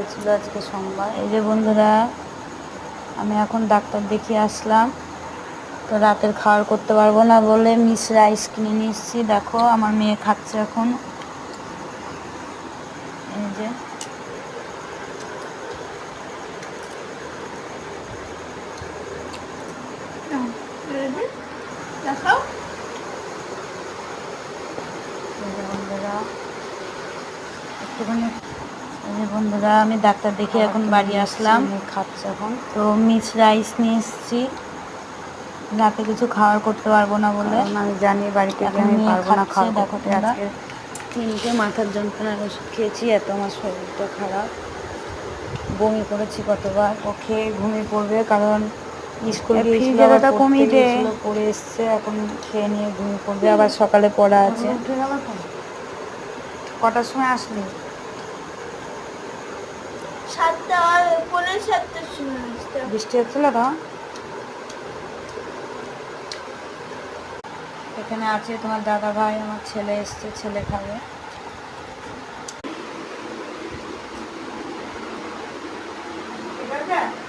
হয়েছিল আজকে সোমবার। এই যে বন্ধুরা, আমি এখন ডাক্তার দেখিয়ে আসলাম। তো রাতের খাবার করতে পারবো না বলে মিক্স রাইস কিনে নিয়ে এসেছি। দেখো আমার মেয়ে খাচ্ছে এখন। এই যে বন্ধুরা আমি ডাক্তার দেখে এখন বাড়ি আসলাম। খাচ্ছে এখন। তো মিক্স রাইস নিয়ে এসেছি, রাতে কিছু খাবার করতে পারবো না বলে। আমি জানি বাড়িতে গিয়ে আমি পারবো না খাওয়া করতে। আজকে 3টে মাথার যন্ত্রণার ওষুধ খেয়েছি, এত আমার শরীরটা খারাপ। বমি করেছি কতবার। ও খেয়ে ঘুমিয়ে পড়বে, কারণ স্কুল গিয়েছিল, কমিয়ে দিয়েছিল, পড়ে এসছে, এখন খেয়ে নিয়ে ঘুমিয়ে পড়বে। আবার সকালে পড়া আছে। কটার সময় আসলি? 7টা, পৌনে 7টার সময়। বৃষ্টি হচ্ছিল তো। এখানে আছে তোমার দাদা ভাই, আমার ছেলে এসছে, ছেলে খাবে। ঠিক আছে।